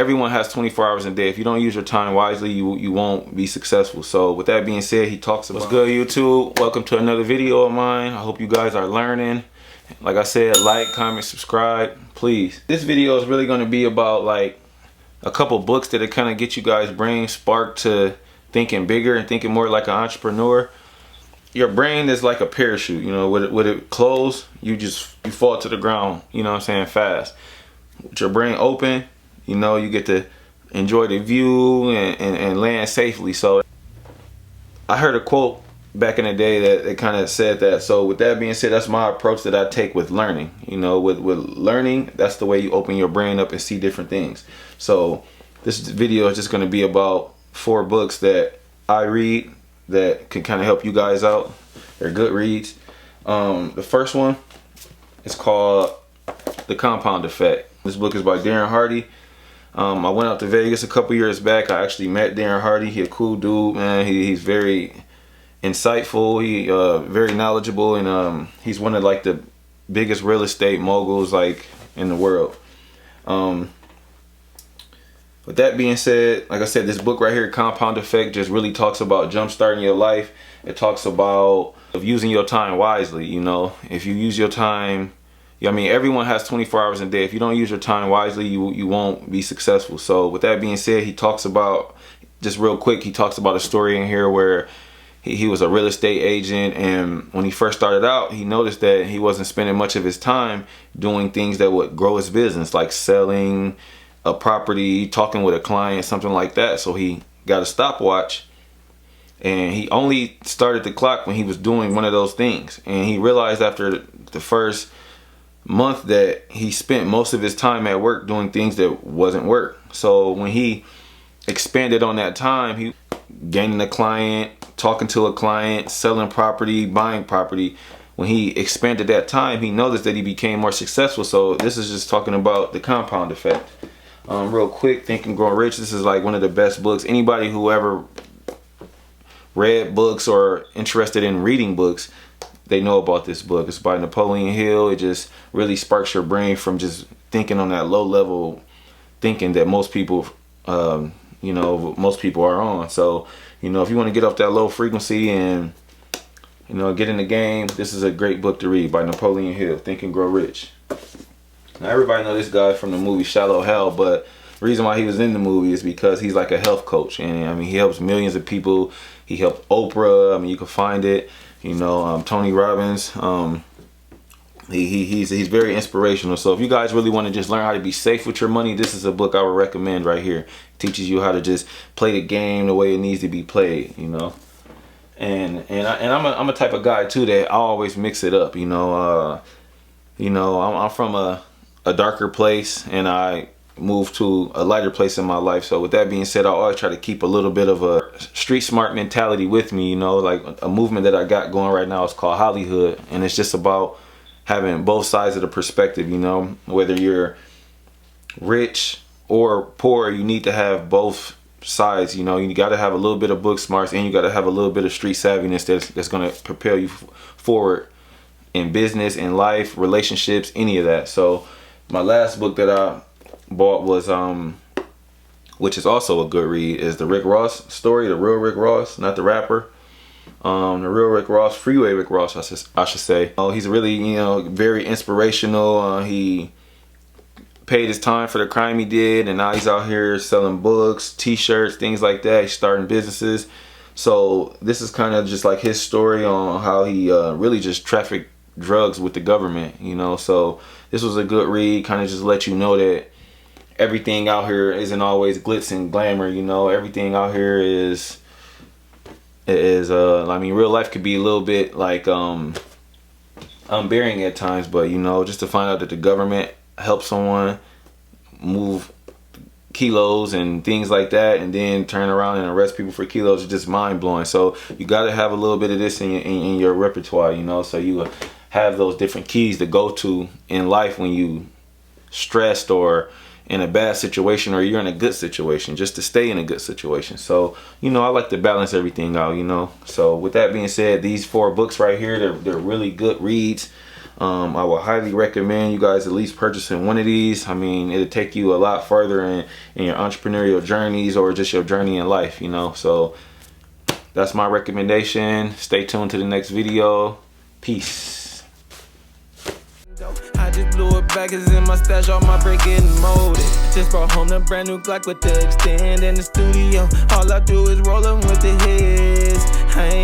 everyone has 24 hours a day. If you don't use your time wisely, you won't be successful. So with that being said, he talks about, what's good, YouTube? Welcome to another video of mine. I hope you guys are learning. Like I said, like, comment, subscribe, please. This video is really going to be about like a couple books that kind of get you guys' brain sparked to thinking bigger and thinking more like an entrepreneur. Your brain is like a parachute, you know, with it closed, you fall to the ground, you know what I'm saying, fast. With your brain open, you know, you get to enjoy the view and land safely. So I heard a quote back in the day that kind of said that. So with that being said, that's my approach that I take with learning. You know, with learning, that's the way you open your brain up and see different things. So this video is just going to be about 4 books that I read that can kind of help you guys out. They're good reads. The first one is called The Compound Effect. This book is by Darren Hardy. I went out to Vegas a couple years back. I actually met Darren Hardy. He's a cool dude, man. He's very insightful. He very knowledgeable, and he's one of like the biggest real estate moguls like in the world. With that being said, like I said, this book right here, Compound Effect, just really talks about jumpstarting your life. It talks about using your time wisely. You know, if you use your time, I mean, everyone has 24 hours a day. If you don't use your time wisely, you won't be successful. So with that being said, he talks about, just real quick, he talks about a story in here where he was a real estate agent, and when he first started out, he noticed that he wasn't spending much of his time doing things that would grow his business, like selling a property, talking with a client, something like that. So he got a stopwatch, and he only started the clock when he was doing one of those things. And he realized after the first month that he spent most of his time at work doing things that wasn't work. So when he expanded on that time, he gaining a client, talking to a client, selling property, buying property. When he expanded that time, he noticed that he became more successful. So this is just talking about the compound effect. Real quick, Think and Grow Rich. This is like one of the best books. Anybody who ever read books or interested in reading books, they know about this book. It's by Napoleon Hill. It just really sparks your brain from just thinking on that low level thinking that most people, you know, most people are on. So, you know, if you want to get off that low frequency and, you know, get in the game, this is a great book to read by Napoleon Hill, Think and Grow Rich. Now, everybody know this guy from the movie Shallow Hell, but the reason why he was in the movie is because he's like a health coach. And I mean, he helps millions of people. He helped Oprah. I mean, you can find it. You know, Tony Robbins. He's very inspirational. So if you guys really want to just learn how to be safe with your money, this is a book I would recommend right here. It teaches you how to just play the game the way it needs to be played. You know, and I'm a type of guy too that I always mix it up. You know, I'm from a darker place, and I moved to a lighter place in my life. So with that being said, I always try to keep a little bit of a street smart mentality with me. You know, like a movement that I got going right now is called Hollywood, and it's just about having both sides of the perspective. You know, whether you're rich or poor, you need to have both sides. You know, you got to have a little bit of book smarts, and you got to have a little bit of street savviness that's going to propel you forward in business, in life, relationships, any of that. So my last book that I bought was which is also a good read, is the Rick Ross story, the real Rick Ross, not the rapper. The real Rick Ross, Freeway Rick Ross, I should say. He's really, you know, very inspirational. He paid his time for the crime he did, and now he's out here selling books, t-shirts, things like that. He's starting businesses. So this is kind of just like his story on how he really just trafficked drugs with the government, you know. So this was a good read, kind of just let you know that everything out here isn't always glitz and glamour. You know, everything out here is I mean, real life could be a little bit like unbearing at times, but you know, just to find out that the government helps someone move kilos and things like that, and then turn around and arrest people for kilos, is just mind-blowing. So you got to have a little bit of this in your repertoire, you know, so you have those different keys to go to in life when you stressed or in a bad situation, or you're in a good situation, just to stay in a good situation. So, you know, I like to balance everything out, you know. So with that being said, these 4 books right here, they're really good reads. I would highly recommend you guys at least purchasing one of these. I mean, it'll take you a lot further in your entrepreneurial journeys or just your journey in life, you know. So that's my recommendation. Stay tuned to the next video. Peace. I just blew it back, it's in my stash, all my break getting molded. Just brought home the brand new Glock with the extend in the studio. All I do is roll 'em with the hits. I ain't